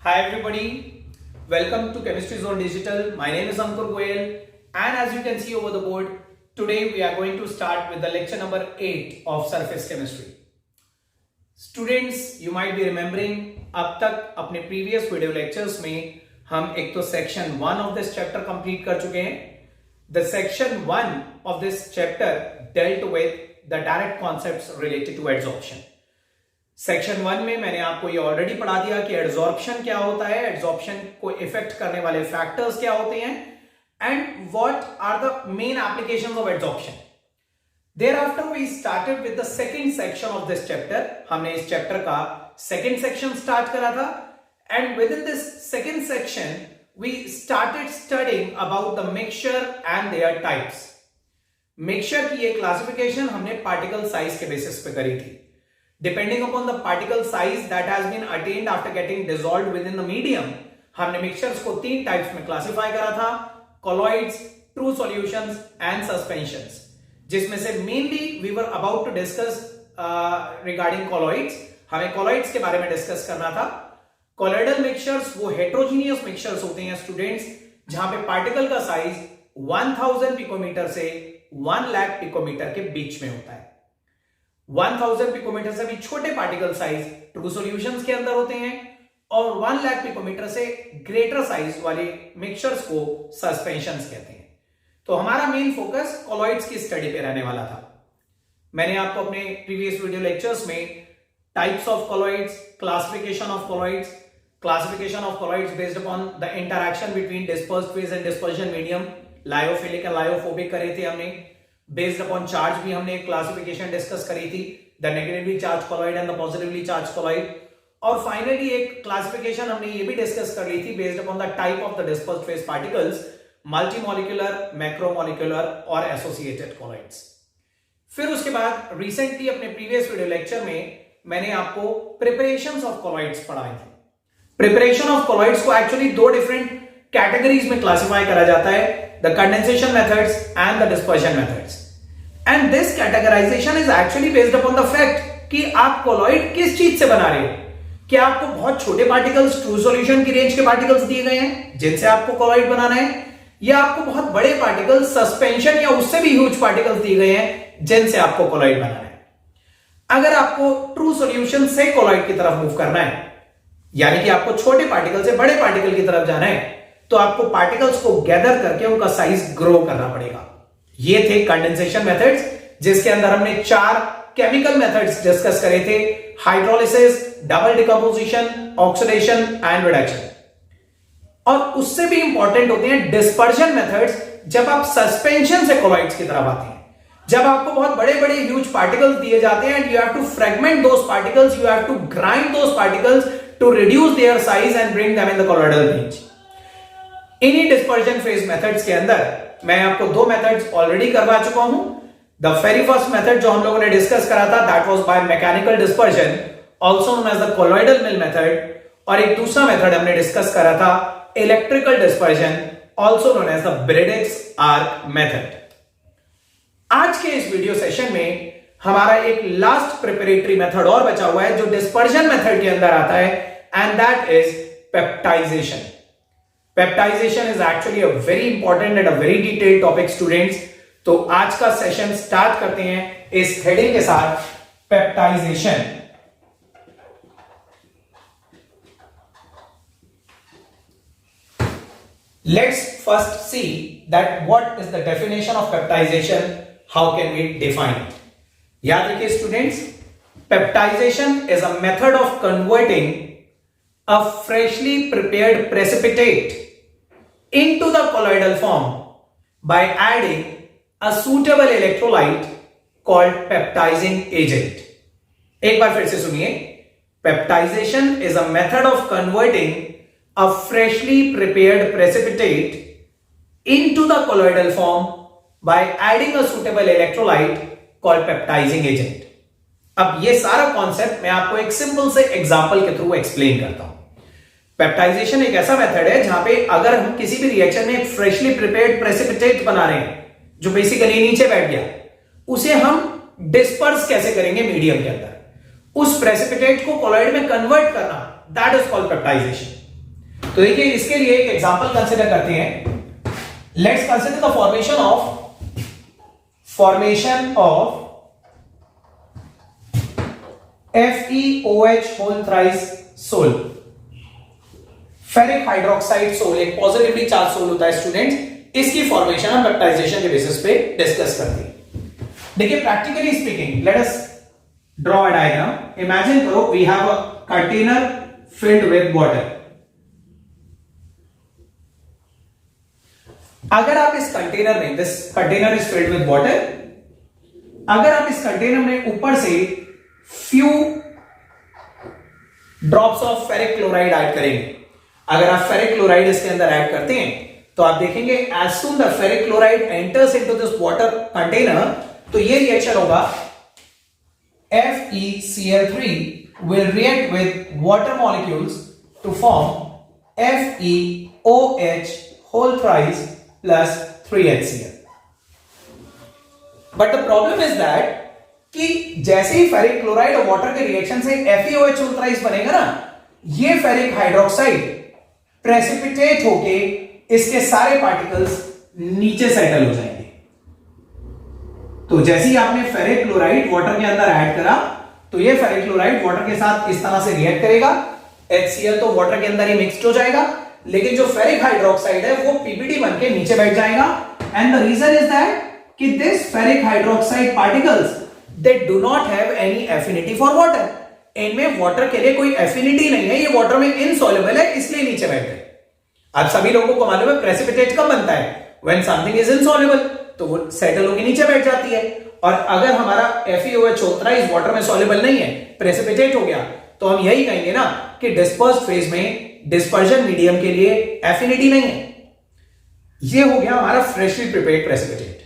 Hi everybody, welcome to Chemistry Zone Digital. My name is Ankur Goyal and as you can see over the board, today we are going to start with the lecture number 8 of Surface Chemistry. Students, you might be remembering अब तक अपने previous video lectures में हम एक तो section 1 of this chapter complete कर चुके हैं. The section 1 of this chapter dealt with the direct concepts related to adsorption. Section 1 में मैंने आपको ये ऑलरेडी पढ़ा दिया कि एड्सॉर्प्शन क्या होता है, एड्सॉर्प्शन को इफेक्ट करने वाले फैक्टर्स क्या होते हैं and what are the main applications of adsorption. Thereafter we started with the second section of this chapter. हमने इस चैप्टर का सेकंड सेक्शन स्टार्ट करा था and with in this second section we started studying about the mixture and their types. Mixture की ये classification हमने particle size के basis पे करी थी. Depending upon the particle size that has been attained after getting dissolved within the medium, हमने mixtures को 3 types में क्लासिफाई करा था, colloids, true solutions and suspensions, जिसमें से mainly we were about to discuss regarding colloids. हमें colloids के बारे में डिस्कस करना था. colloidal mixtures वो heterogeneous mixtures होते हैं स्टूडेंट्स, जहां पे पार्टिकल का साइज 1000 पिकोमीटर से 1 लाख पिकोमीटर के बीच में होता है. 1000 पिकोमीटर से भी छोटे पार्टिकल साइज ट्रू सॉल्यूशंस के अंदर होते हैं और 1 लाख पिकोमीटर से ग्रेटर साइज वाले मिक्सचर्स को सस्पेंशंस कहते हैं. तो हमारा मेन फोकस कॉलॉइड्स की स्टडी पे रहने वाला था. मैंने आपको अपने प्रीवियस वीडियो लेक्चर्स में types of colloids, classification of colloids based upon the interaction between dispersed phase and dispersion medium, lyophilic and lyophobic करे थे हमने. बेस्ड अपॉन चार्ज भी हमने एक क्लासिफिकेशन डिस्कस करी थी, the negatively charge colloid and the positively charge colloid. और finally एक क्लासिफिकेशन हमने ये भी डिस्कस कर ली थी based upon the type of the dispersed phase particles, multimolecular, macromolecular और एसोसिएटेड कॉलॉइड्स. फिर उसके बाद रिसेंटली अपने प्रीवियस वीडियो लेक्चर में मैंने आपको प्रिपरेशंस ऑफ कॉलॉइड्स पढ़ाए थे. प्रिपरेशन ऑफ कॉलॉइड्स को एक्चुअली 2 डिफरेंट कैटेगरीज में क्लासिफाई करा जाता है, the condensation methods and the dispersion methods. And this categorization is actually based upon the fact कि आप colloid किस चीज से बना रहे हो. क्या आपको बहुत छोटे पार्टिकल्स ट्रू सॉल्यूशन की रेंज के पार्टिकल्स दिए गए हैं जिनसे आपको colloid बनाना है, या आपको बहुत बड़े पार्टिकल्स सस्पेंशन या उससे भी ह्यूज पार्टिकल्स दिए गए हैं जिनसे आपको colloid बनाना है. अगर आपको ट्रू सॉल्यूशन से colloid की तरफ मूव करना है, यानी कि आपको छोटे पार्टिकल से बड़े पार्टिकल की तरफ जाना है, तो आपको पार्टिकल्स को गैदर करके उनका साइज ग्रो करना पड़ेगा. ये थे कंडेंसेशन मेथड्स, जिसके अंदर हमने 4 केमिकल मेथड्स डिस्कस करे थे, hydrolysis, double decomposition, oxidation and reduction. और उससे भी इंपॉर्टेंट होते हैं डिस्पर्जन मेथड्स, जब आप सस्पेंशन से कॉलॉइड्स की तरफ आते हैं, जब आपको बहुत बड़े बड़े ह्यूज पार्टिकल्स दिए जाते हैं and you have to fragment those particles, you have to grind those particles to reduce their size and bring them in the colloidal range. इन्हीं डिस्पर्जन फेज मेथड्स के अंदर मैं आपको 2 मेथड्स ऑलरेडी करवा चुका हूं. द वेरी फर्स्ट मेथड जो हम लोगों ने डिस्कस करा था, that was by mechanical dispersion, also known as the colloidal mill method. और एक दूसरा मेथड हमने डिस्कस करा था, electrical dispersion, also known as the Bredig's arc method. आज के इस वीडियो सेशन में हमारा एक लास्ट प्रिपरेटरी मेथड और बचा हुआ है जो डिस्पर्जन मेथड के अंदर आता है, and that is peptization. Peptization is actually a very important and a very detailed topic students. तो आज का सेशन स्टार्ट करते हैं इस हेडिंग के साथ, peptization. Let's first see that what is the definition of peptization, how can we define it. याद रखिए students, peptization is a method of converting a freshly prepared precipitate into the colloidal form by adding a suitable electrolyte called peptizing agent. एक बार फिर से सुनिए, peptization is a method of converting a freshly prepared precipitate into the colloidal form by adding a suitable electrolyte called peptizing agent. अब ये सारा concept मैं आपको एक सिंपल से एग्जांपल के थ्रू एक्सप्लेन करता हूं. पेप्टाइजेशन एक ऐसा मेथड है जहां पे अगर हम किसी भी रिएक्शन में एक फ्रेशली प्रिपेयर्ड प्रेसिपिटेट बना रहे हैं जो बेसिकली नीचे बैठ गया, उसे हम डिस्पर्स कैसे करेंगे मीडियम के अंदर, उस प्रेसिपिटेट को कॉलॉइड में कन्वर्ट करना, दैट इज कॉल्ड पेप्टाइजेशन. तो देखिए इसके लिए एक एग्जांपल कंसीडर करते हैं. Let's consider the formation of FeOH whole thrice sol. Ferric hydroxide sol एक पॉजिटिवली चार्ज सोल होता है स्टूडेंट्स. इसकी फॉर्मेशन हम पेप्टाइजेशन के बेसिस पे डिस्कस करते हैं. देखिए practically speaking let us draw a diagram. Imagine करो we have a container filled with water. अगर आप इस कंटेनर में, this container is filled with water, अगर आप इस कंटेनर में ऊपर से few drops of ferric chloride add करेंगे, अगर आप फेरिक क्लोराइड इसके अंदर ऐड करते हैं तो आप देखेंगे as soon the ferric chloride enters into this water container, तो ये रिएक्शन होगा FeCl3 will react with water molecules to form FeOH whole thrice plus 3HCl. But the problem is that कि जैसे ही फेरिक क्लोराइड और water के reaction से FeOH whole thrice बनेगा ना, ये फेरिक हाइड्रोक्साइड प्रेसिपिटेट होके इसके सारे पार्टिकल्स नीचे सेटल हो जाएंगे. तो जैसे ही आपने फेरिक क्लोराइड वाटर के अंदर ऐड करा तो ये फेरिक क्लोराइड वाटर के साथ इस तरह से रिएक्ट करेगा. HCl तो वाटर के अंदर ही मिक्स्ड हो जाएगा, लेकिन जो फेरिक हाइड्रोक्साइड है वो PBD बन के नीचे बैठ जाएगा. And the reason is that कि this ferric hydroxide particles they do not have any affinity for water. इनमें वाटर के लिए कोई एफिनिटी नहीं है, ये वाटर में इनसॉल्युबल है, इसलिए नीचे बैठ गए. आप सभी लोगों को मालूम है प्रेसिपिटेट कब बनता है? व्हेन समथिंग इज इनसॉल्युबल, तो वो सेटल होकर नीचे बैठ जाती है. और अगर हमारा FeOH होता है इस वाटर में सॉल्युबल नहीं है, प्रेसिपिटेट हो गया, तो हम यही कहेंगे ना कि डिस्पर्स्ड फेज में डिस्पर्जन मीडियम के लिए एफिनिटी नहीं है. ये हो गया हमारा फ्रेशली प्रिपेयर्ड प्रेसिपिटेट.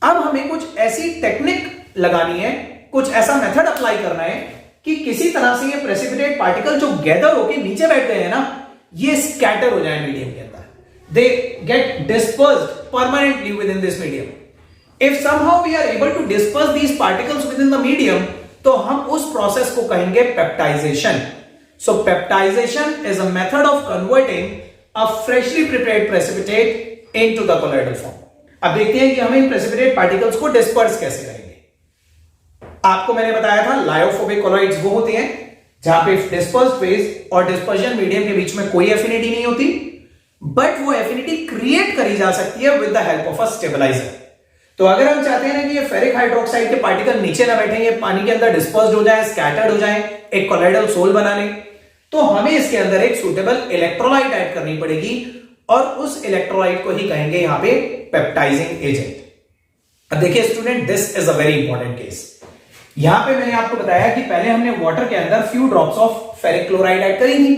अब हमें कुछ ऐसी टेक्निक लगानी है, कुछ ऐसा मेथड अप्लाई करना है कि किसी तरह से ये प्रेसिपिटेट पार्टिकल जो गैदर होके नीचे बैठ गए हैं ना, ये स्कैटर हो जाए मीडियम के अंदर. They get dispersed permanently within this medium. If somehow we are able to disperse these particles within the medium, तो हम उस प्रोसेस को कहेंगे peptization. So peptization is a method of converting a freshly prepared precipitate into the colloidal form. अब देखते हैं कि हम इन प्रेसिपिटेट पार्टिकल्स को डिस्पर्स कैसे करेंगे. आपको मैंने बताया था लायोफोबिक कॉलॉइड्स वो होते हैं जहां पे डिस्पर्स्ड फेज और डिस्पर्जन मीडियम के बीच में कोई एफिनिटी नहीं होती, बट वो एफिनिटी क्रिएट करी जा सकती है with the help of a stabiliser. तो अगर हम चाहते हैं ना कि ये फेरिक हाइड्रोक्साइड के पार्टिकल नीचे ना बैठे, ये पानी के अंदर डिस्पर्स्ड हो जाए, स्कैटर्ड हो जाए, एक कोलॉइडल सोल बना ले, तो हमें इसके अंदर एक सुटेबल इलेक्ट्रोलाइट ऐड करनी पड़ेगी और उस इलेक्ट्रोलाइट को ही कहेंगे यहां पे पेप्टाइजिंग एजेंट. अब देखिए student, this is a very important case. यहां पे मैंने आपको बताया कि पहले हमने वाटर के अंदर few drops of ferric chloride add करी थी.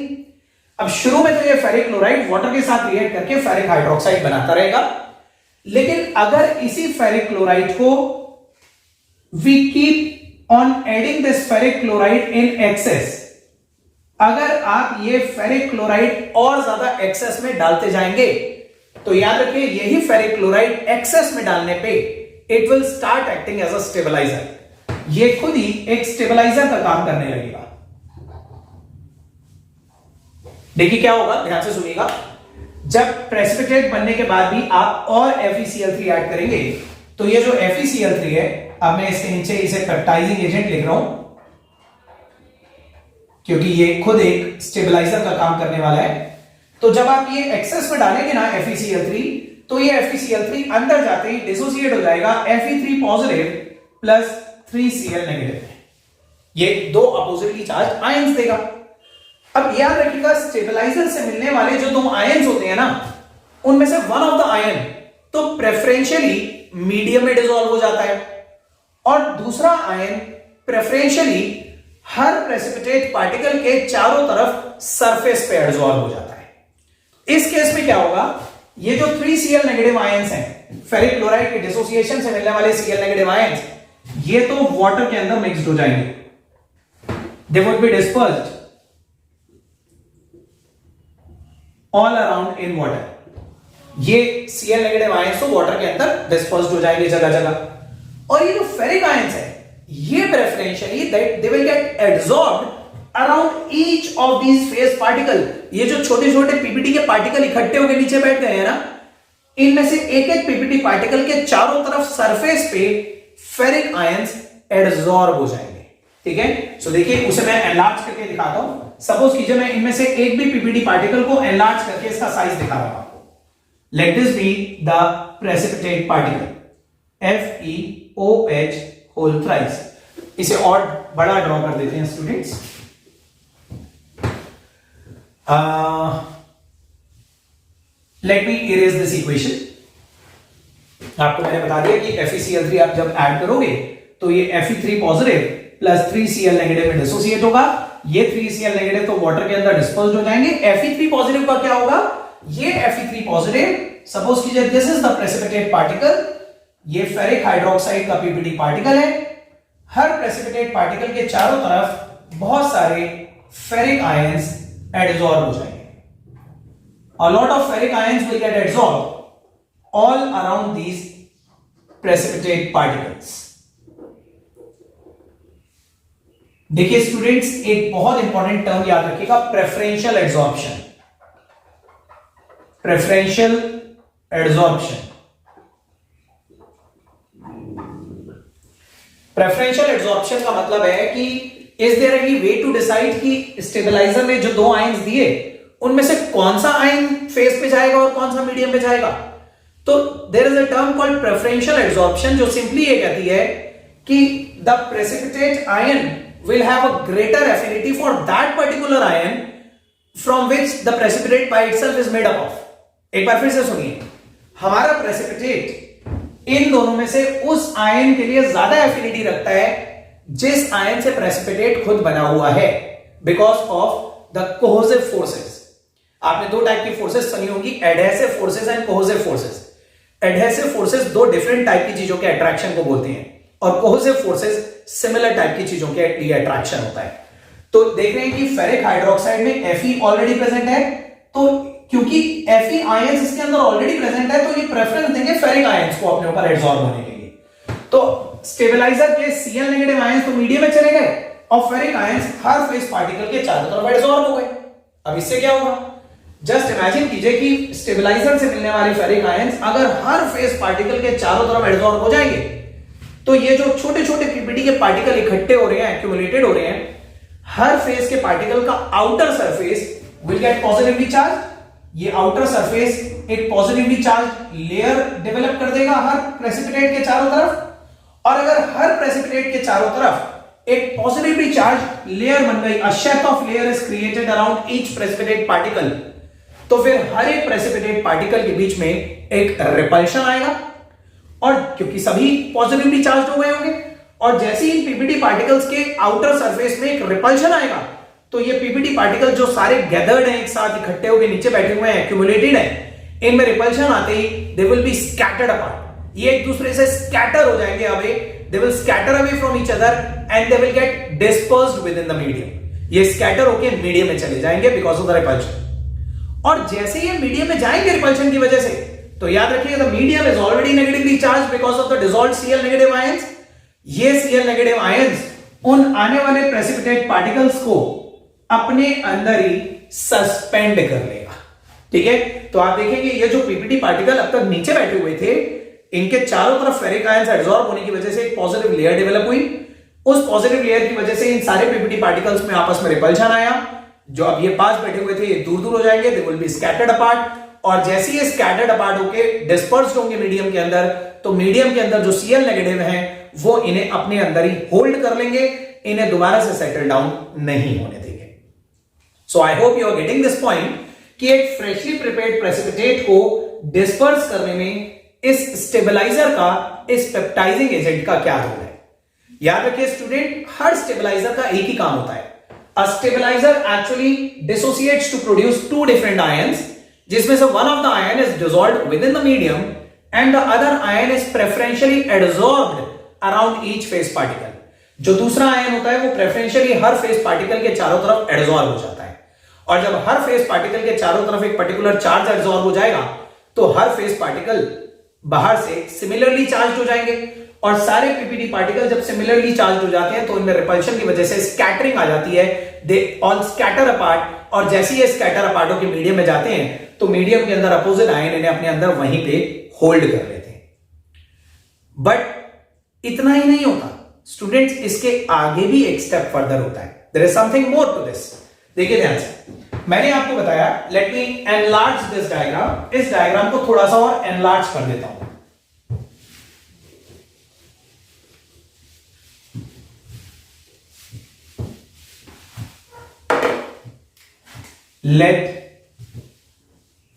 अब शुरू में तो ये फेरिक क्लोराइड वाटर के साथ रिएक्ट करके फेरिक हाइड्रोक्साइड बनाता रहेगा, लेकिन अगर इसी फेरिक क्लोराइड को we keep on adding this ferric chloride in excess, अगर आप ये फेरिक क्लोराइड और ज्यादा एक्सेस में डालते जाएंगे तो याद रखिए यही फेरिक क्लोराइड एक्सेस में डालने पे it will start acting as a stabiliser. ये खुद ही एक स्टेबलाइजर का काम करने लगेगा. देखिए क्या होगा, ध्यान से सुनिएगा. जब प्रेसिपिटेट बनने के बाद भी आप और FeCl3 ऐड करेंगे तो ये जो FeCl3 है, अब मैं इसके नीचे इसे पेप्टाइजिंग एजेंट लिख रहा हूं क्योंकि ये खुद एक स्टेबलाइजर का काम करने वाला है. तो जब आप ये एक्सेस में डालेंगे ना FeCl3, तो ये FeCl3 अंदर जाते ही डिसोसिएट हो जाएगा Fe3 positive plus 3Cl negative. ये दो अपोजिटली चार्ज आयंस देगा. अब याद रखिएगा स्टेबलाइजर से मिलने वाले जो दो आयंस होते हैं ना, उनमें से वन ऑफ द आयन तो प्रेफरेंशियली मीडियम में डिसॉल्व हो जाता है और दूसरा आयन प्रेफरेंशियली हर प्रेसिपिटेट पार्टिकल के चारों तरफ सरफेस पे एडसॉर्ब हो जाता है. इस केस में क्या होगा, ये जो 3Cl नेगेटिव आयंस हैं, फेरिक क्लोराइड के डिसोसिएशन से मिलने वाले Cl नेगेटिव आयंस, ये तो वाटर के अंदर मिक्स्ड हो जाएंगे. They would be dispersed all around in water. ये Cl नेगेटिव आयंस तो वाटर के अंदर डिस्पर्स्ड हो जाएंगे जगह जगह. और ये जो फेरिक आयंस है, ये preferentially that they will gate absorbed around each each of these face particle, ये जो छोटे छोटे पीपीटी के पार्टिकल इकट्ठे होकर नीचे बैठ गए हैं ना, इनमें से एक एक पीपीटी पार्टिकल के चारों तरफ सरफेस पे फेरिक आयंस एडसॉर्ब हो जाएंगे। ठीक है, सो देखिए उसे मैं एनलार्ज करके दिखाता हूं। सपोज कीजिए मैं इनमें से एक भी पीपीटी पार्टिकल को एनलार्ज करके इसका साइज दिखा रहा हूं आपको। Let this be the precipitate particle FeOH whole thrice. इसे और बड़ा ड्रॉ कर देते हैं students. Let me erase this equation. आपको मैंने बता दिया कि FeCl3 आप जब ऐड करोगे तो ये Fe3 positive plus 3Cl negative में डिसोसिएट होगा। ये 3Cl नेगेटिव तो वाटर के अंदर डिस्पर्स हो जाएंगे। Fe3 पॉजिटिव का क्या होगा? ये Fe3 पॉजिटिव, सपोज कीजिए this is the precipitate particle, ये फेरिक हाइड्रोक्साइड का पीपीटी पार्टिकल है। हर प्रेसिपिटेट पार्टिकल के चारों तरफ बहुत सारे फेरिक आयंस एडसॉर्ब हो जाएंगे। A lot of ferric ions will get adsorbed all around these precipitate particles. देखिए स्टूडेंट्स, एक बहुत इंपॉर्टेंट टर्म याद रखिएगा, preferential adsorption. Preferential adsorption, preferential adsorption का मतलब है कि is there any way to decide कि स्टेबलाइजर ने जो दो आयंस दिए उनमें से कौन सा आयन फेस पे जाएगा और कौन सा मीडियम पे जाएगा। तो there is a term called preferential adsorption जो सिंपली ये कहती है कि the precipitate ion will have a greater affinity for that particular ion from which the precipitate by itself is made up of. एक बार फिर से सुनिए, हमारा प्रेसिपिटेट इन दोनों में से उस आयन के लिए ज्यादा एफिनिटी रखता है जिस आयन से प्रेसिपिटेट खुद बना हुआ है, because of the cohesive forces. आपने दो टाइप की फोर्सेस सुनी होंगी, adhesive forces and cohesive forces. Adhesive forces दो डिफरेंट टाइप की चीजों के अट्रैक्शन को बोलते हैं और कोहेसिव फोर्सेस सिमिलर टाइप की चीजों के लिए अट्रैक्शन होता है। तो देख रहे हैं कि फेरिक हाइड्रोक्साइड में Fe ऑलरेडी प्रेजेंट है, तो क्योंकि Fe आयंस इसके अंदर ऑलरेडी प्रेजेंट है तो ये प्रेफरेंस देंगे फेरिक आयंस को अपने ऊपर एडसॉर्ब होने के लिए। तो स्टेबलाइजर के Cl नेगेटिव आयंस तो मीडियम में चले गए और फेरिक आयंस हर फेस पार्टिकल के चारों तरफ एडसॉर्ब हो गए। अब इससे क्या होगा? जस्ट इमेजिन कीजिए कि स्टेबलाइजर से मिलने वाले फेरिक आयंस अगर हर फेस पार्टिकल के चारों तरफ एडसॉर्ब हो जाएंगे तो ये जो छोटे छोटे पीपीटी के पार्टिकल इकट्ठे हो रहे हैं, एक्यूमुलेटेड हो रहे हैं, हर फेस के पार्टिकल का outer surface will get positively charge. ये आउटर सरफेस एक पॉजिटिवली चार्ज लेयर डेवलप कर देगा हर प्रेसिपिटेट के चारों तरफ, और अगर हर प्रेसिपिटेट के चारों तरफ एक पॉजिटिवली चार्ज लेयर बन गई, अ shape of layer is created around each precipitate particle, तो फिर हर एक प्रेसिपिटेट पार्टिकल के बीच में एक रिपल्शन आएगा। और क्योंकि सभी पॉजिटिवली चार्ज हो गए होंगे और जैसे ही पीपीटी पार्टिकल्स के आउटर सरफेस में एक रिपल्शन आएगा तो ये पीपीटी पार्टिकल जो सारे गैदर्ड हैं, एक साथ इकट्ठे होकर नीचे बैठे हुए हैं, एक्यूमुलेटेड हैं, इनमें रिपल्शन आते ही they will be scattered apart. ये एक दूसरे से स्कैटर हो जाएंगे away, they will scatter away from each other and they will get dispersed within the medium. ये स्कैटर होकर मीडियम में चले जाएंगे बिकॉज ऑफ द रिपल्शन। और जैसे ये मीडियम में जाएंगे रिपल्शन की वजह से, तो याद रखिए the medium is already negatively charge because of the dissolved Cl negative ions. ये Cl नेगेटिव आयंस उन आने वाले प्रेसिपिटेट पार्टिकल्स को अपने अंदर ही सस्पेंड कर लेगा। ठीक है, तो आप देखेंगे ये जो पीपीटी पार्टिकल अब तक नीचे बैठे हुए थे, इनके चारों तरफ फेरिक आयंस एडसॉर्ब होने की वजह से एक पॉजिटिव लेयर डेवलप हुई। उस पॉजिटिव लेयर की वजह से इन सारे पीपीटी पार्टिकल्स में आपस में रिपल्शन आया। जो अब ये पास बैठे हुए थे ये दूर दूर हो जाएंगे, दे विल बी स्कैटर्ड अपार्ट। और जैसे ये स्कैटर्ड अपार्ट होके डिस्पर्स्ड होंगे मीडियम के अंदर, तो मीडियम के अंदर जो Cl नेगेटिव हैं वो इन्हें अपने अंदर ही होल्ड कर लेंगे, इन्हें दोबारा से सेटल डाउन नहीं होने देंगे। So I hope you are getting this point कि एक फ्रेशली प्रिपेयर्ड प्रेसिपिटेट को डिस्पर्स करने में इस स्टेबलाइजर का, इस पेप्टाइजिंग एजेंट का क्या रोल है। याद रखिए स्टूडेंट, हर स्टेबलाइजर का एक ही काम होता है। A stabilizer actually dissociates to produce two different ions, जिसमें से one of the ion is dissolved within the medium and the other ion is preferentially adsorbed around each phase particle. जो दूसरा ion होता है वो preferentially हर phase particle के चारों तरफ adsorb हो जाता है, और जब हर phase particle के चारों तरफ एक particular charge adsorb हो जाएगा तो हर phase particle बाहर से similarly charged हो जाएंगे, और सारे पीपीडी पार्टिकल जब सिमिलरली चार्ज हो जाते हैं तो इनमें रिपल्शन की वजह से स्कैटरिंग आ जाती है, दे ऑल स्कैटर अपार्ट, और जैसे ये स्कैटर अपार्ट होकर मीडियम में जाते हैं तो मीडियम के अंदर अपोजिट आयन इन्हें अपने अंदर वहीं पे होल्ड कर लेते हैं। बट इतना ही नहीं होता स्टूडेंट्स, इसके आगे भी एक स्टेप फर्दर होता है। There is something more to this. देखिए ध्यान से, मैंने आपको बताया, let me enlarge this diagram, इस डायग्राम को थोड़ा सा और एनलार्ज कर देता हूं। Let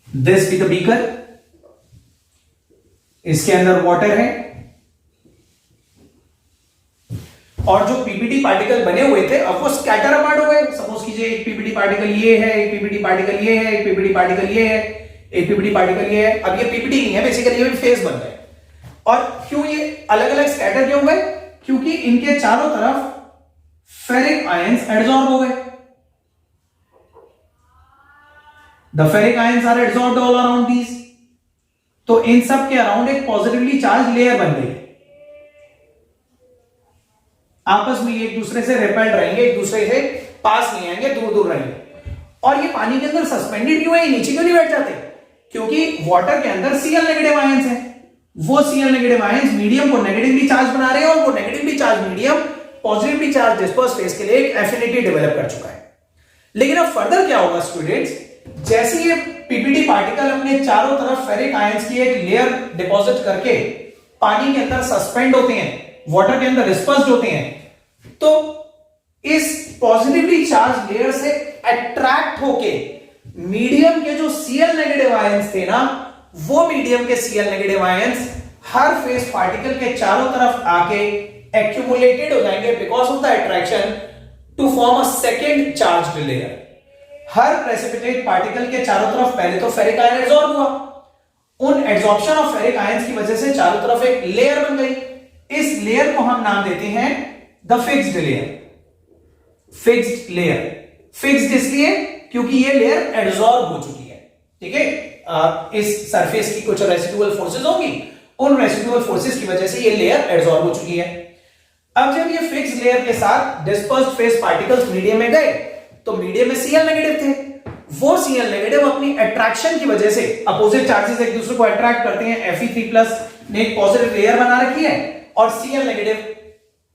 this be the beaker, इसके अंदर वाटर है, और जो पीपीटी पार्टिकल बने हुए थे अब वो स्कैटर अपार्ट हो गए। सपोज कीजिए एक पीपीटी पार्टिकल ये है, एक पीपीटी पार्टिकल ये है, एक पीपीटी पार्टिकल ये है, एक पीपीटी पार्टिकल ये है। अब ये पीपीटी नहीं है, बेसिकली ये फेस बन गए। और क्यों ये अलग अलग स्कैटर क्यों गए? क्योंकि इनके चारों तरफ फेरिक आयंस एडसॉर्ब हो गए। The ferric ions are adsorbed all around these. तो इन सब के अराउंड एक पॉजिटिवली चार्ज लेयर बन गई, आपस में एक दूसरे से रिपेल्ड रहेंगे, एक दूसरे से पास नहीं आएंगे, दूर दूर रहेंगे। और ये पानी के अंदर सस्पेंडेड क्यों है, ये नीचे क्यों नहीं बैठ जाते? क्योंकि वाटर के अंदर Cl नेगेटिव आयंस हैं। वो Cl नेगेटिव आयंस मीडियम को नेगेटिवली चार्ज बना रहे हैं, और वो negatively charge medium positively charge disperse phase के लिए एक एफिनिटी डेवलप कर चुका है। लेकिन अब फर्दर क्या होगा स्टूडेंट्स, जैसे ये पीपीटी पार्टिकल अपने चारों तरफ फेरिक आयंस की एक लेयर डिपॉजिट करके पानी के अंदर सस्पेंड होते हैं, वाटर के अंदर डिस्पर्स्ड होते हैं, तो इस पॉजिटिवली चार्ज लेयर से अट्रैक्ट होके मीडियम के जो Cl नेगेटिव आयंस थे ना, वो मीडियम के Cl नेगेटिव आयंस हर फेस पार्टिकल के चारों तरफ आके एक्यूमुलेटेड हो जाएंगे because of the attraction to form a second charged layer. हर प्रेसिपिटेट पार्टिकल के चारों तरफ पहले तो फेरिक आयन एब्सॉर्ब हुआ, उन एब्सॉर्प्शन ऑफ फेरिक आयंस की वजह से चारों तरफ एक लेयर बन गई। इस लेयर को हम नाम देते हैं the fixed layer. Fixed layer, fixed इसलिए क्योंकि ये लेयर एब्सॉर्ब हो चुकी है, ठीक है। इस सरफेस की कुछ रेसिडुअल फोर्सेस होंगी, उन रेसिडुअल फोर्सेस की वजह से ये लेयर एब्सॉर्ब हो चुकी है। अब जब ये फिक्स्ड लेयर के साथ डिस्पर्स्ड फेस पार्टिकल्स मीडियम में गए तो मीडियम में Cl नेगेटिव थे, वो Cl नेगेटिव अपनी अट्रैक्शन की वजह से अपोजिट चार्जेस एक दूसरे को अट्रैक्ट करते हैं। Fe3+ ने एक पॉजिटिव लेयर बना रखी है और Cl नेगेटिव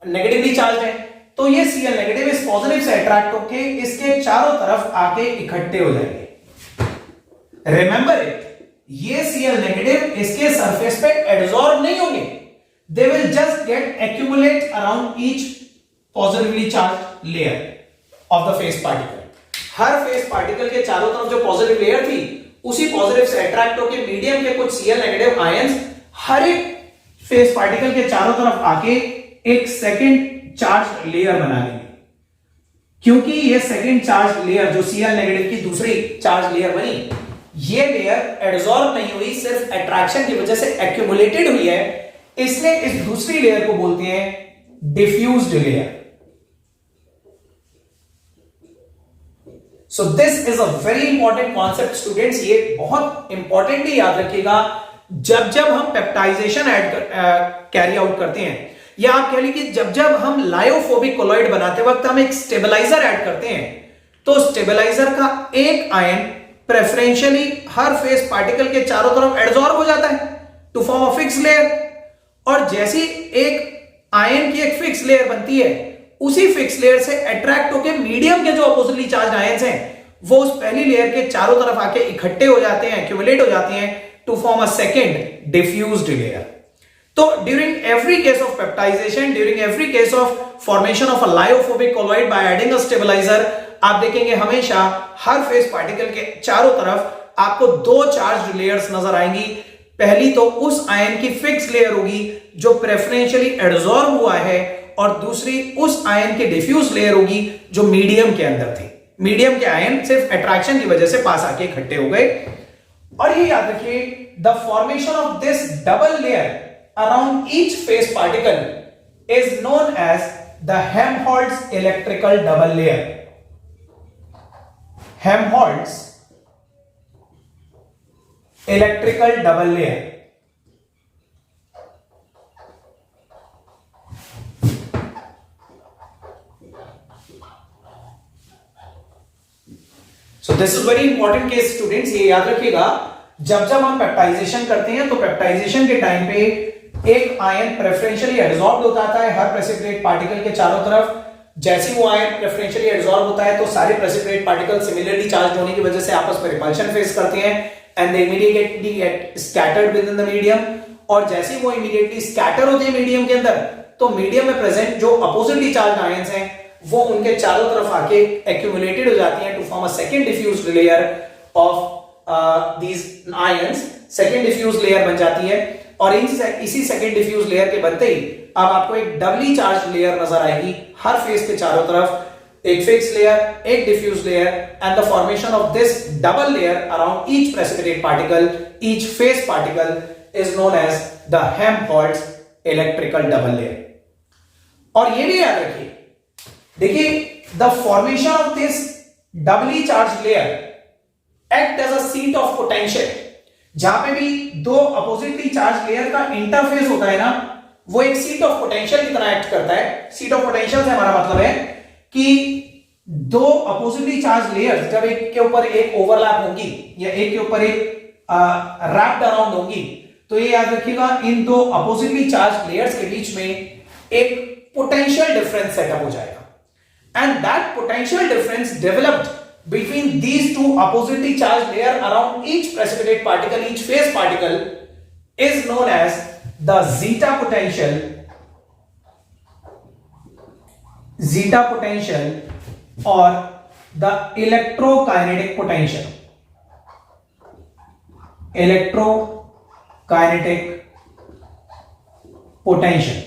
नेगेटिवली चार्ज है, तो ये Cl नेगेटिव इस पॉजिटिव से अट्रैक्ट होके इसके चारों तरफ आके इकट्ठे हो जाएंगे। रिमेंबर इट, ये Cl नेगेटिव इसके सरफेस पे एब्सॉर्ब नहीं होंगे, they will just get accumulate around each positively charge layer of the face particle. Her phase particle के चारों तरफ जो पॉजिटिव लेयर थी उसी पॉजिटिव से अट्रैक्ट होकर मीडियम के कुछ Cl नेगेटिव आयंस हर एक फेस पार्टिकल के चारों तरफ आके एक सेकंड चार्ज लेयर बना लेंगे। क्योंकि ये सेकंड चार्ज लेयर जो Cl नेगेटिव की दूसरी चार्ज लेयर बनी, ये लेयर एब्सॉर्ब नहीं हुई, सिर्फ अट्रैक्शन की वजह से एक्यूमुलेटेड हुई है, इसलिए इस दूसरी लेयर को बोलते हैं diffused layer. So this is a very important concept students, ये बहुत इंपॉर्टेंटली याद रखिएगा जब जब हम पेप्टाइजेशन कैरी आउट करते हैं, या आप कह लीजिए कि जब जब हम लायोफोबिक कोलॉइड बनाते वक्त हम एक स्टेबलाइजर ऐड करते हैं, तो स्टेबलाइजर का एक आयन प्रेफरेंशियली हर फेस पार्टिकल के चारों तरफ एब्सॉर्ब हो जाता है to form a fix layer, और जैसी एक आयन की एक फिक्स लेयर बनती है, उसी फिक्स लेयर से अट्रैक्ट होकर मीडियम के जो अपोजिटली चार्ज आयंस हैं वो उस पहली लेयर के चारों तरफ आके इकट्ठे हो जाते हैं, एक्यूमुलेट हो जाते हैं to form a second diffused layer. तो during every case of peptisation, during every case of formation of a lyophobic colloid by adding a stabiliser, आप देखेंगे हमेशा हर फेस पार्टिकल के चारों तरफ आपको दो चार्ज लेयर्स नजर आएंगी। पहली तो उस आयन की फिक्स लेयर होगी जो प्रेफरेंशियली एब्सॉर्ब हुआ है, और दूसरी उस आयन की डिफ्यूज लेयर होगी जो मीडियम के अंदर थी। मीडियम के आयन सिर्फ अट्रैक्शन की वजह से पास आके इकट्ठे हो गए। और ये याद रखिए, the formation of this double layer around each face particle is known as the Helmholtz electrical double layer. Helmholtz electrical double layer. So this is very important case students, ये याद रखिएगा। जब जब हम पेप्टाइजेशन करते हैं तो पेप्टाइजेशन के टाइम पे एक आयन प्रेफरेंशियली एडसॉर्ब होता है हर प्रेसिपिटेट पार्टिकल के चारों तरफ। जैसे वो आयन प्रेफरेंशियली एडसॉर्ब होता है तो सारे प्रेसिपिटेट पार्टिकल सिमिलरली चार्ज होने की वजह से आपस में रिपल्शन फेस करते हैं and they immediately gate scattered with in the medium. और जैसे वो इमीडिएटली स्कैटर होते हैं मीडियम के अंदर, तो मीडियम में प्रेजेंट जो अपोजिटली चार्ज आयंस हैं वो उनके चारों तरफ आके एक्यूमुलेटेड हो जाती हैं to form a second diffused layer of these ions. Second diffuse layer बन जाती है और इसी सेकंड डिफ्यूज लेयर के बनते ही अब आपको एक डबली चार्ज लेयर नजर आएगी हर फेस के चारों तरफ, एक फिक्स लेयर, एक diffuse layer, and the formation of this double layer around each precipitate particle, each face particle is known as the Helmholtz electrical double layer. और ये भी याद रखिए, देखिए the formation of this doubly charge layer act as a seat of potential. जहां पे भी दो अपोजिटली चार्ज लेयर का इंटरफेस होता है ना, वो एक सीट ऑफ पोटेंशियल की तरह एक्ट करता है। सीट ऑफ पोटेंशियल से हमारा मतलब है कि दो अपोजिटली चार्ज लेयर्स जब एक के ऊपर एक ओवरलैप होंगी या एक के ऊपर एक रैप्ड अराउंड होंगी, तो ये याद रखिएगा इन दो अपोजिटली चार्ज लेयर्स के बीच में एक पोटेंशियल डिफरेंस सेटअप हो जाएगा and that potential difference developed between these two oppositely charged layer around each precipitate particle, each phase particle, is known as the zeta potential or the electrokinetic potential. Electrokinetic potential.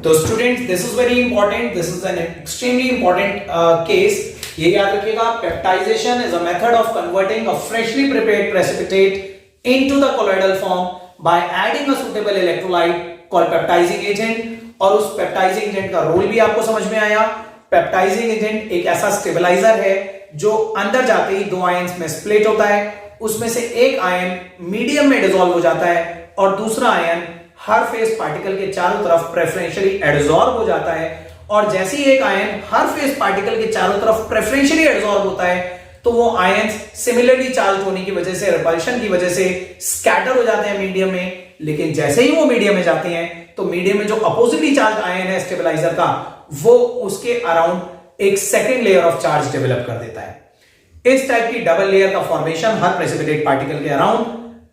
तो students this is very important, this is an extremely important case. ये याद रखिएगा, peptization is a method of converting a freshly prepared precipitate into the colloidal form by adding a suitable electrolyte called peptising agent. और उस peptising agent का role भी आपको समझ में आया। पेप्टाइजिंग एजेंट एक ऐसा स्टेबलाइजर है जो अंदर जाते ही दो आयंस में स्प्लिट होता है, उसमें से एक आयन मीडियम में डिसॉल्व हो जाता है और दूसरा आयन हर फेस पार्टिकल के चारों तरफ प्रेफरेंशियली एडसॉर्ब हो जाता है। और जैसे ही एक आयन हर फेस पार्टिकल के चारों तरफ प्रेफरेंशियली एडसॉर्ब होता है तो वो आयंस सिमिलरली चार्ज होने की वजह से, रिपल्शन की वजह से स्कैटर हो जाते हैं मीडियम में। लेकिन जैसे ही वो मीडियम में जाते हैं तो मीडियम में जो अपोजिटली चार्ज आयन है स्टेबलाइजर का, वो उसके अराउंड एक second layer of charge develop कर देता है। इस टाइप की डबल लेयर का फॉर्मेशन हर प्रेसिपिटेट पार्टिकल के अराउंड,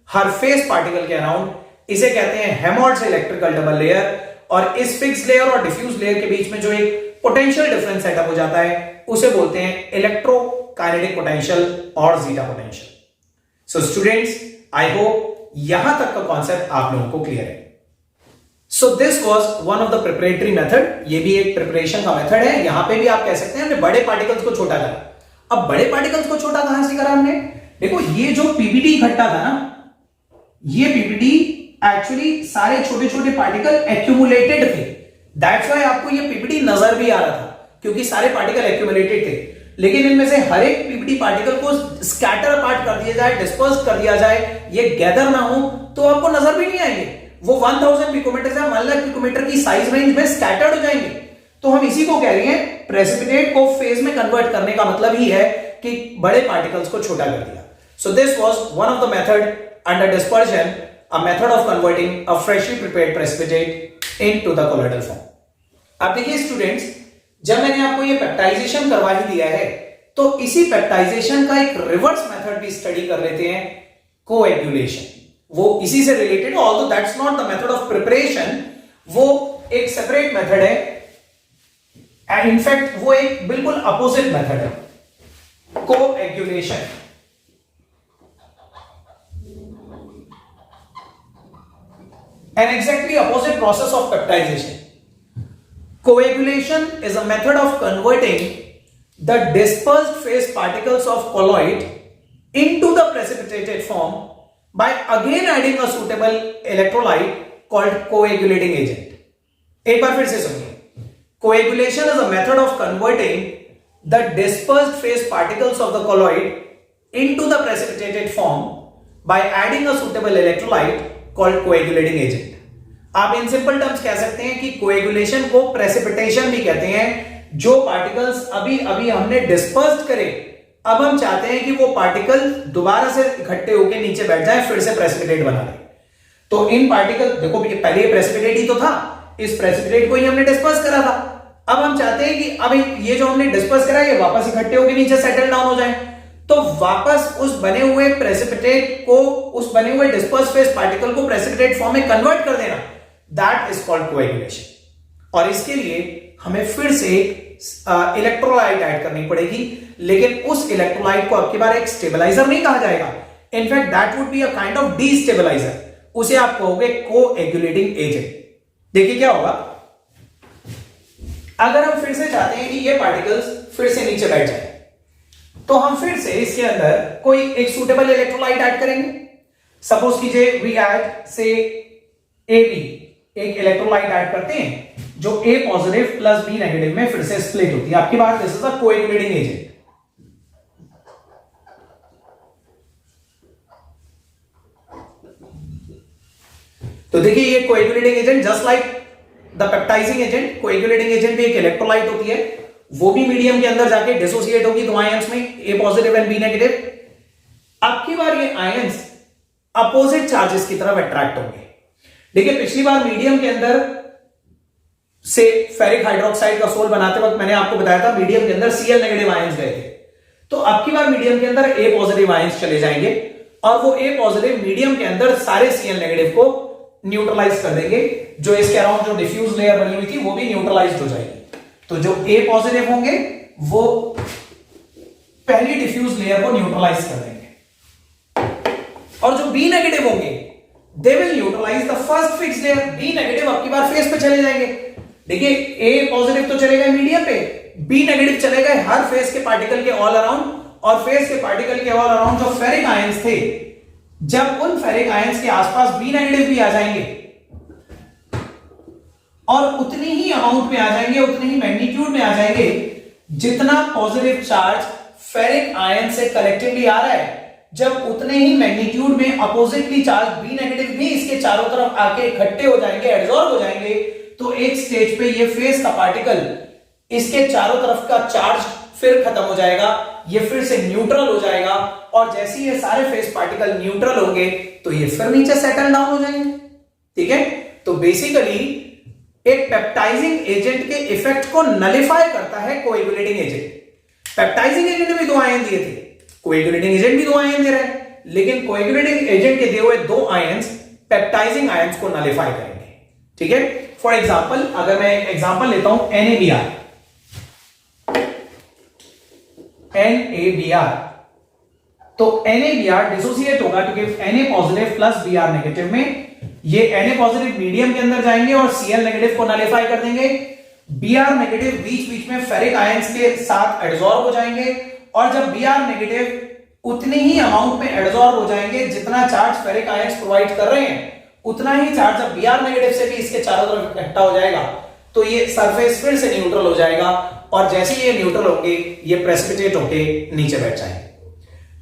हर फेस पार्टिकल के अराउंड, इसे कहते हैं हेल्महोल्ट्ज इलेक्ट्रिकल डबल लेयर। और इस फिक्स लेयर और डिफ्यूज लेयर के बीच में जो एक पोटेंशियल डिफरेंस सेटअप हो जाता है उसे बोलते हैं इलेक्ट्रोकाइनेटिक पोटेंशियल और zeta potential. So students, I hope यहां तक का कॉन्सेप्ट आप लोगों को क्लियर है। So this was one of the preparatory method. ये भी एक प्रिपरेशन का मेथड है। यहां पे भी आप कह सकते हैं हमने बड़े पार्टिकल्स को छोटा करा। अब बड़े पार्टिकल्स को छोटा कहां से करा हमने? देखो, ये जो पीपीटी इकट्ठा था ना, ये पीपीटी एक्चुअली सारे छोटे छोटे पार्टिकल एक्यूमुलेटेड थे। दैट्स व्हाई आपको ये पीपीटी नजर भी आ रहा था, क्योंकि सारे पार्टिकल एक्यूमुलेटेड थे। लेकिन इनमें से हर एक पीपीटी पार्टिकल को स्कैटर अपार्ट कर दिया जाए, डिस्पर्स कर दिया जाए, ये गैदर ना हो तो आपको नजर भी नहीं आएंगे। वो 1000 पिकोमीटर से 1 लाख पिकोमीटर की साइज रेंज में स्कैटर्ड हो जाएंगे। तो हम इसी को कह रहे हैं, प्रेसिपिटेट को फेज में कन्वर्ट करने का मतलब ही है कि बड़े पार्टिकल्स को छोटा कर दिया। So this was one of the method under dispersion, a method of converting a freshly prepared precipitate into the colloidal form. अब देखिए स्टूडेंट्स, जब मैंने आपको ये पेप्टाइजेशन करवा ही दिया है तो इसी पेप्टाइजेशन का एक रिवर्स मेथड भी स्टडी कर लेते हैं, कोएगुलेशन। वो इसी से related, although that's not the method of preparation, वो एक सेपरेट मेथड है एंड इनफैक्ट वो एक बिल्कुल अपोजिट मेथड है, coagulation. An exactly opposite process of peptidization. Coagulation is a method of converting the dispersed phase particles of colloid into the precipitated form by again adding a suitable electrolyte called coagulating agent. एक बार फिर से सुनिए। Coagulation is a method of converting the dispersed phase particles of the colloid into the precipitated form by adding a suitable electrolyte called coagulating agent. आप in simple terms कह सकते हैं कि कोएगुलेशन को प्रेसिपिटेशन भी कहते हैं। जो पार्टिकल्स अभी अभी हमने डिस्पर्स्ड करे अब हम चाहते हैं कि वो पार्टिकल दोबारा से इकट्ठे होकर नीचे बैठ जाए, फिर से प्रेसिपिटेट बना ले। तो इन पार्टिकल, देखो पहले ये प्रेसिपिटेट ही तो था, इस प्रेसिपिटेट को ही हमने डिस्पर्स करा था। अब हम चाहते हैं कि अब ये जो हमने डिस्पर्स करा ये वापस इकट्ठे होकर नीचे सेटल डाउन हो जाए। तो वापस उस बने हुए प्रेसिपिटेट को, उस बने हुए डिस्पर्स फेज पार्टिकल को प्रेसिपिटेट फॉर्म में कन्वर्ट कर देना, दैट इज कॉल्ड कोएगुलेशन। और इसके लिए हमें फिर से इलेक्ट्रोलाइट ऐड करनी पड़ेगी, लेकिन उस इलेक्ट्रोलाइट को अब की बार एक स्टेबलाइजर नहीं कहा जाएगा, in fact that would be a kind of destabiliser, उसे आप कहोगे कोएगुलेटिंग एजेंट। देखिए क्या होगा, अगर हम फिर से चाहते हैं कि ये पार्टिकल्स फिर से नीचे बैठ जाए, तो हम फिर से इसके अंदर कोई एक सूटेबल इलेक्ट्रोलाइट ऐड करेंगे। सपोज कीजिए वी ऐड से AB, एक इलेक्ट्रोलाइट ऐड करते हैं जो A positive plus B negative में फिर से स्प्लिट होती है। आपकी बात, this is a coagulating agent. तो देखिए ये coagulating agent just like the peptising agent, coagulating agent भी एक इलेक्ट्रोलाइट होती है, वो भी मीडियम के अंदर जाके डिसोसिएट होगी दो आयंस में, A positive and B negative. अब की बार ये आयंस अपोजिट चार्जेस की तरफ अट्रैक्ट होंगे। देखिए पिछली बार मीडियम के अंदर से फेरिक हाइड्रोक्साइड का सोल बनाते वक्त मैंने आपको बताया था मीडियम के अंदर Cl नेगेटिव आयंस गए थे। तो अब की बार मीडियम के अंदर A पॉजिटिव आयंस चले जाएंगे और वो A पॉजिटिव मीडियम के अंदर सारे Cl नेगेटिव को न्यूट्रलाइज कर देंगे। जो इसके अराउंड जो डिफ्यूज लेयर बनी हुई थी वो भी न्यूट्रलाइज हो जाएगी। तो जो A पॉजिटिव होंगे वो पहली डिफ्यूज लेयर को न्यूट्रलाइज कर देंगे, और जो B नेगेटिव होंगे they will neutralise the first fix layer. B negative अब की बार फेस पे चले जाएंगे। देखिए A पॉजिटिव तो चले गए मीडियम पे, B नेगेटिव चले गए हर फेस के पार्टिकल के ऑल अराउंड, और फेस के पार्टिकल के ऑल अराउंड जो फेरिक आयंस थे, जब उन फेरिक आयंस के आसपास B नेगेटिव भी आ जाएंगे और उतनी ही अमाउंट में आ जाएंगे, उतनी ही मैग्नीट्यूड में आ जाएंगे जितना पॉजिटिव चार्ज फेरिक आयन से कलेक्टिवली आ रहा है, जब उतने ही मैग्नीट्यूड में अपोजिटली चार्ज B नेगेटिव भी इसके चारों तरफ आके इकट्ठे हो जाएंगे, एब्जॉर्ब हो जाएंगे, तो एक स्टेज पे ये फेस का पार्टिकल इसके चारों तरफ का चार्ज फिर खत्म हो जाएगा, ये फिर से न्यूट्रल हो जाएगा, और जैसे ये सारे फेस पार्टिकल न्यूट्रल होंगे तो ये फिर नीचे सेटल डाउन हो जाएंगे। ठीक है, तो बेसिकली एक पेप्टाइजिंग एजेंट के इफेक्ट को नलिफाई करता है कोएगुलेटिंग एजेंट। पेप्टाइजिंग एजेंट भी दो आयन दिए थे, कोएगुलेटिंग एजेंट भी दो आयन दे रहे हैं, लेकिन कोएगुलेटिंग एजेंट के दिए हुए दो आयंस पेप्टाइजिंग आयंस को नलिफाई करेंगे। ठीक है, फॉर एग्जांपल अगर मैं एक एग्जांपल लेता हूं NaBr, तो NaBr डिसोसिएट होगा क्योंकि Na positive plus Br negative में, ये Na पॉजिटिव मीडियम के अंदर जाएंगे और Cl नेगेटिव को नलिफाई कर देंगे। Br नेगेटिव बीच बीच में फेरिक आयंस के साथ एडसॉर्ब हो जाएंगे, और जब Br नेगेटिव उतनी ही अमाउंट में एडसॉर्ब हो जाएंगे जितना चार्ज फेरिक आयंस प्रोवाइड कर रहे हैं, उतना ही चार्ज जब Br नेगेटिव से भी इसके चारों तरफ इकट्ठा हो जाएगा, तो ये सरफेस फिर से न्यूट्रल हो जाएगा, और जैसे ये न्यूट्रल होंगे ये प्रेसिपिटेट होके नीचे बैठ जाएंगे।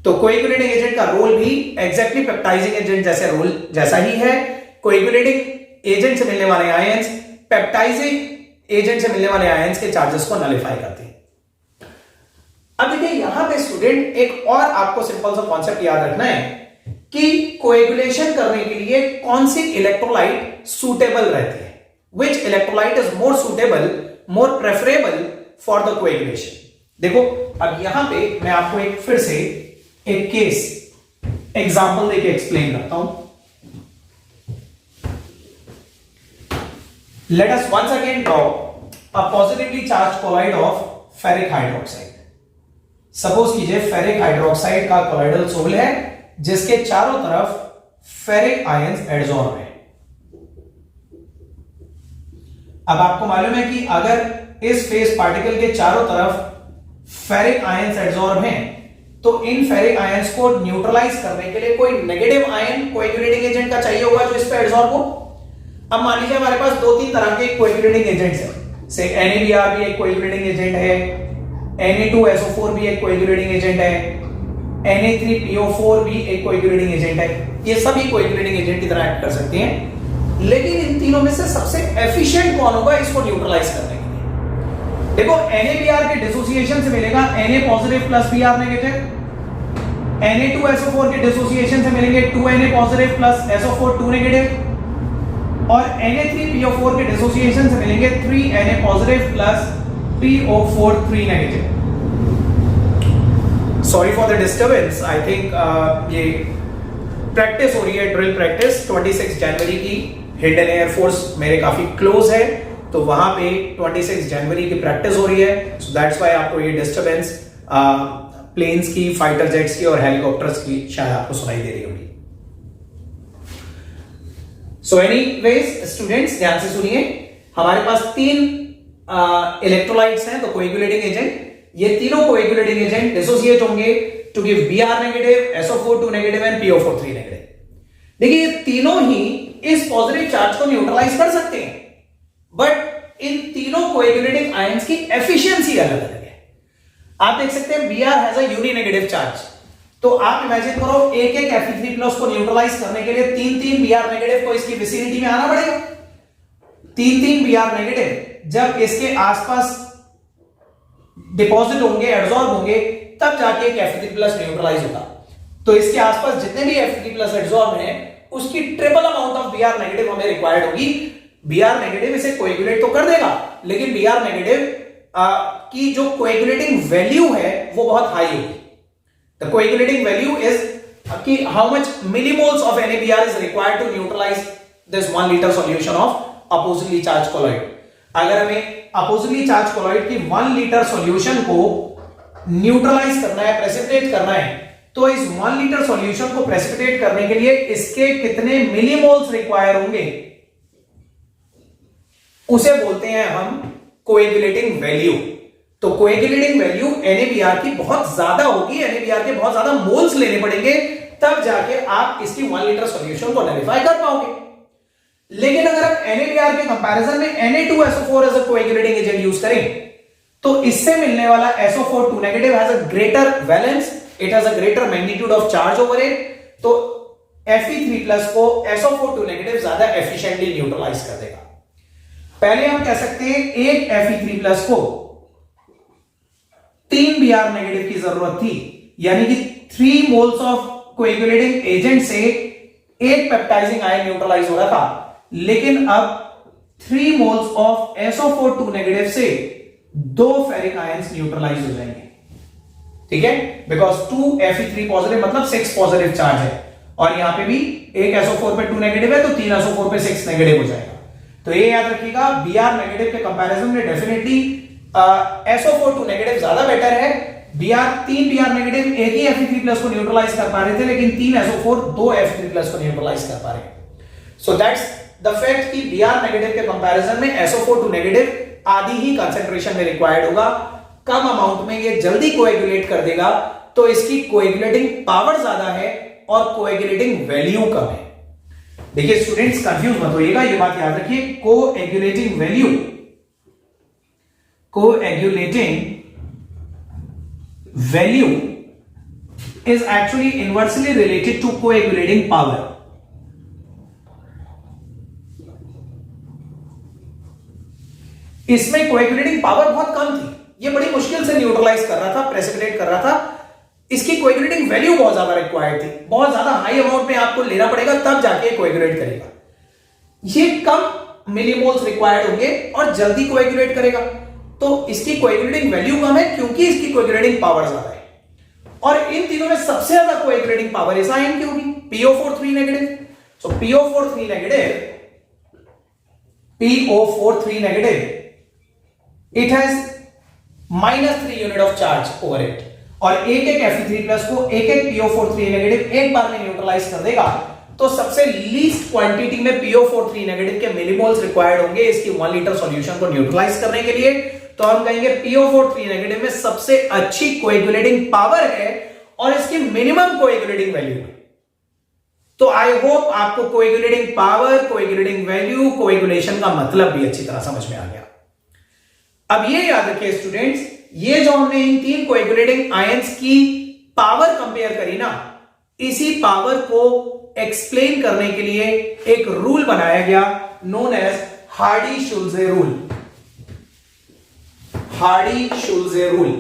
तो कोएगुलेटिंग एजेंट का रोल भी एग्जैक्टली पेप्टाइजिंग एजेंट जैसे रोल जैसा ही है। कोएगुलेटिंग एजेंट से मिलने वाले आयंस पेप्टाइजिंग एजेंट से मिलने वाले आयंस के चार्जेस को नलिफाई करते हैं। अब देखिए यहां पे स्टूडेंट एक और आपको सिंपल सा कॉन्सेप्ट याद रखना है कि कोएगुलेशन करने के लिए कौन सी इलेक्ट्रोलाइट सूटेबल रहती है, which electrolyte is more suitable, more preferable for the coagulation। देखो अब यहां पे मैं आपको एक फिर से एक केस एग्जांपल देके एक्सप्लेन करता हूं। Let us once again draw a positively charged colloid of ferric hydroxide। Suppose कीजिए फेरिक हाइड्रोक्साइड का कोलॉइडल सोल है जिसके चारों तरफ फेरिक आयंस एडसॉर्ब है। अब आपको मालूम है कि अगर इस फेस पार्टिकल के चारों तरफ फेरिक आयंस एडसॉर्ब हैं, तो इन फेरिक आयंस को न्यूट्रलाइज करने के लिए कोई नेगेटिव आयन कोएगुलेटिंग एजेंट का चाहिए होगा जो इस पे एडसॉर्ब हो। अब मान लीजिए हमारे पास दो तीन तरह के कोएगुलेटिंग एजेंट्स हैं, से NaBr भी एक कोएगुलेटिंग एजेंट है, Na2SO4 भी एक कोएगुलेटिंग एजेंट है, Na3PO4 भी एक कोएगुलेटिंग एजेंट है। ये सभी कोएगुलेटिंग एजेंट की तरह एक्ट कर सकते हैं, लेकिन इन तीनों में से सबसे एफिशिएंट कौन होगा इसको न्यूट्रलाइज करने के लिए? देखो NaBr के डिसोसिएशन से मिलेगा Na positive plus Br negative, Na2SO4 के डिसोसिएशन से मिलेंगे 2Na positive plus SO4 2 negative, और Na3PO4 के डिसोसिएशन से मिलेंगे 3Na positive plus PO4 3 negative. Sorry for the disturbance, I think ये प्रैक्टिस हो रही है, ड्रिल प्रैक्टिस 26 जनवरी की। हिंडन एयरफोर्स मेरे काफी क्लोज है, तो वहां पे 26 जनवरी की प्रैक्टिस हो रही है, सो दैट्स व्हाई आपको ये डिस्टर्बेंस प्लेन्स की, फाइटर जेट्स की और हेलीकॉप्टर्स की शायद आपको सुनाई दे रही होगी। सो एनीवेज स्टूडेंट्स ध्यान से सुनिए, हमारे पास 3 इलेक्ट्रोलाइट्स हैं, तो कोएगुलेटिंग एजेंट, ये तीनों कोएगुलेटिंग एजेंट डिसोसिएट होंगे to give Br negative, SO4 2 negative and PO4 3 negative. देखिए ये तीनों ही इस पॉजिटिव चार्ज को न्यूट्रलाइज कर सकते हैं, बट इन तीनों कोएगुलेटिंग आयंस की एफिशिएंसी अलग अलग है। आप देख सकते हैं Br has a uni negative charge, तो आप इमेजिन करो एक एक Fe3+ को न्यूट्रलाइज करने के लिए 3 Br नेगेटिव को इसकी विसिनिटी में आना पड़ेगा। 3 Br नेगेटिव जब इसके आसपास डिपॉजिट होंगे, एब्जॉर्ब होंगे, तब जाके एक Fe3+ न्यूट्रलाइज होगा। तो इसके आसपास जितने भी Fe3+ एब्जॉर्ब हैं, उसकी triple amount of Br negative हमें रिक्वायर्ड होगी। Br नेगेटिव इसे कोएगुलेट तो कर देगा, लेकिन Br नेगेटिव की जो कोएगुलेटिंग वैल्यू है वो बहुत हाई होगी। द कोएगुलेटिंग वैल्यू इज कि how much millimoles of NaBr is required to neutralise this 1 litre solution of oppositely charge colloid. अगर हमें अपोजिटली चार्ज कोलॉइड की 1 लीटर सॉल्यूशन को न्यूट्रलाइज करना है, प्रेसिपिटेट करना है, तो इस 1 लीटर सॉल्यूशन को प्रेसिपिटेट करने के लिए इसके कितने मिलीमोल्स रिक्वायर होंगे, उसे बोलते हैं हम कोएगुलेटिंग वैल्यू। तो कोएगुलेटिंग वैल्यू NaBr की बहुत ज्यादा होगी, NaBr के बहुत ज्यादा मोल्स लेने पड़ेंगे, तब जाके आप इसकी 1 लीटर सॉल्यूशन को नलिफाई कर पाओगे। लेकिन अगर आप NaBr के कंपैरिजन में Na2SO4 as a coagulating agent use करें, तो इससे मिलने वाला SO4 2 negative has a greater valence, it has a greater magnitude of charge over it, तो Fe3+ को SO4 2 नेगेटिव ज्यादा एफिशिएंटली न्यूट्रलाइज कर देगा। पहले हम कह सकते हैं एक Fe3+ को 3 Br नेगेटिव की जरूरत थी, यानी कि 3 मोल्स ऑफ कोएगुलेटिंग एजेंट से एक पेप्टाइजिंग आयन न्यूट्रलाइज हो रहा था, लेकिन अब 3 मोल्स ऑफ SO4 2 नेगेटिव से 2 फेरिक आयंस न्यूट्रलाइज हो जाएंगे। ठीक है, बिकॉज 2 Fe3 पॉजिटिव मतलब 6 पॉजिटिव चार्ज है, और यहां पे भी एक SO4 पे 2 नेगेटिव है, तो 3 SO4 पे 6 नेगेटिव हो जाएगा। तो ये याद रखिएगा, Br नेगेटिव के कंपैरिजन में डेफिनेटली SO4 2 नेगेटिव ज्यादा बेटर है। 3 Br नेगेटिव एक ही Fe3+ को न्यूट्रलाइज कर पा रहे थे, लेकिन 3 SO4 2 Fe3+ को न्यूट्रलाइज कर पा रहे हैं। सो दैट्स द फैक्ट कि Br नेगेटिव के कंपैरिजन में SO4 2 नेगेटिव आधी ही कंसेंट्रेशन में रिक्वायर्ड होगा, कम अमाउंट में ये जल्दी कोएगुलेट कर देगा, तो इसकी कोएगुलेटिंग पावर ज्यादा है और कोएगुलेटिंग वैल्यू कम है। देखिए स्टूडेंट्स कंफ्यूज मत होइएगा, ये बात याद रखिए, coagulating value is actually inversely related to coagulating power. इसमें कोएगुलेटिंग पावर बहुत कम थी, ये बड़ी मुश्किल से न्यूट्रलाइज कर रहा था, प्रेसिपिटेट कर रहा था, इसकी कोएगुलेटिंग वैल्यू बहुत ज्यादा रिक्वायर्ड थी, बहुत ज्यादा हाई अमाउंट में आपको लेना पड़ेगा तब जाके कोएगुलेट करेगा। ये कम मिलीमोल्स रिक्वायर्ड होंगे और जल्दी कोएगुलेट करेगा, तो इसकी कोएगुलेटिंग वैल्यू कम है क्योंकि इसकी कोएगुलेटिंग पावर ज्यादा है। और इन तीनों में सबसे ज्यादा कोएगुलेटिंग पावर इस आयन की होगी, PO4 3 negative. So PO4 3 negative it has -3 unit of charge over it, और एक एक Fe3+ को एक एक PO4 3 नेगेटिव एक बार में न्यूट्रलाइज कर देगा, तो सबसे लीस्ट क्वांटिटी में PO4 3 नेगेटिव के मिलीमोल्स रिक्वायर्ड होंगे इसकी 1 लीटर सॉल्यूशन को न्यूट्रलाइज करने के लिए। तो हम कहेंगे PO4 3 नेगेटिव में सबसे अच्छी कोएगुलेटिंग पावर है और इसकी मिनिमम कोएगुलेटिंग वैल्यू है। तो आई होप आपको coagulating power, coagulating value, coagulation का मतलब भी अच्छी तरह समझ में आ गया। अब ये याद रखिए स्टूडेंट्स, ये जो हमने इन 3 कोएगुलेटिंग आयंस की पावर कंपेयर करी ना, इसी पावर को एक्सप्लेन करने के लिए एक रूल बनाया गया known as Hardy Schulze rule. Hardy-Schulze rule,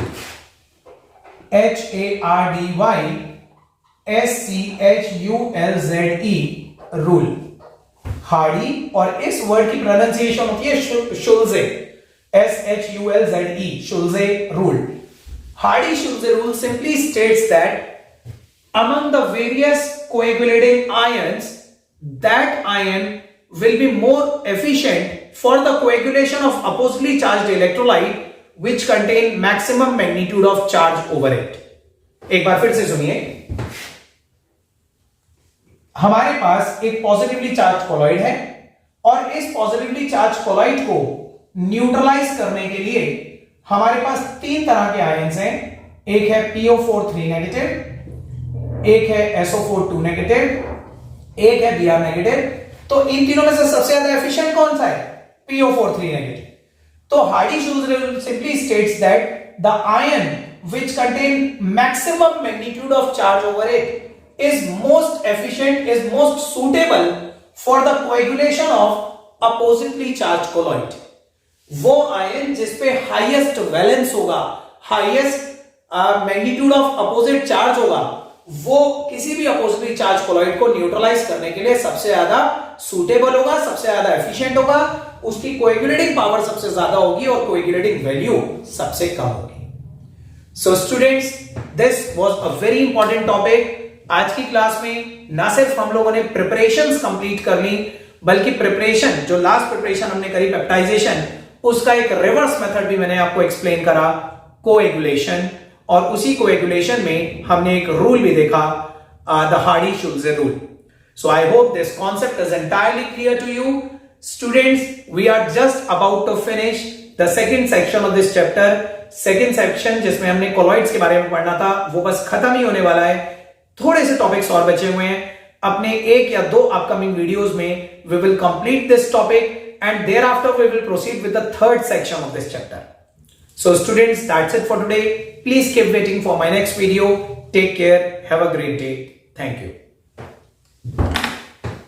HARDY-SCHULZE rule. Hardy और इस वर्ड की प्रोनाउंसिएशन होती है Schulze, SHULZE, Schulze rule. Hardy-Schulze rule simply states that among the various coagulating ions, that ion will be more efficient for the coagulation of oppositely charged electrolyte which contain maximum magnitude of charge over it। एक बार फिर से सुनिए, हमारे पास एक positively charge colloid है और इस पॉजिटिवली चार्ज कोलॉइड को न्यूट्रलाइज करने के लिए हमारे पास तीन तरह के आयंस हैं। एक है PO4 नेगेटिव, एक है SO4 नेगेटिव, एक है Br नेगेटिव। तो इन तीनों में से सबसे ज्यादा एफिशिएंट कौन सा है? PO4 negative. तो Hardy-Schulze rule simply states that the ion which contain maximum magnitude of charge over it is most efficient, is most suitable for the coagulation of oppositely charged colloid। वो ion जिसपे highest valence होगा, highest magnitude of opposite charge होगा, वो किसी भी oppositely charge colloid को neutralise करने के लिए सबसे ज्यादा सुटेबल होगा, सबसे ज्यादा एफिशिएंट होगा, उसकी कोएगुलेटिंग पावर सबसे ज्यादा होगी और कोएगुलेटिंग वैल्यू सबसे कम होगी। So students, this was a very important topic. आज की क्लास में ना सिर्फ हम लोगों ने प्रिपरेशंस कंप्लीट कर ली, बल्कि प्रिपरेशन जो लास्ट प्रिपरेशन हमने करी पेप्टाइजेशन, उसका एक रिवर्स मेथड भी मैंने आपको एक्सप्लेन करा, कोएगुलेशन। और उसी कोएगुलेशन में हमने एक रूल भी देखा, the Hardy-Schulze rule। So I hope this concept is entirely clear to you. Students, we are just about to finish the second section of this chapter। Second section जिसमें हमने colloids के बारे में पढ़ना था, वो बस खत्म ही होने वाला है। थोड़े से टॉपिक्स और बचे हुए हैं। अपने एक या दो अपकमिंग वीडियोस में we will complete this topic and thereafter we will proceed with the third section of this chapter. So students, that's it for today. Please keep waiting for my next video. Take care. Have a great day. Thank you.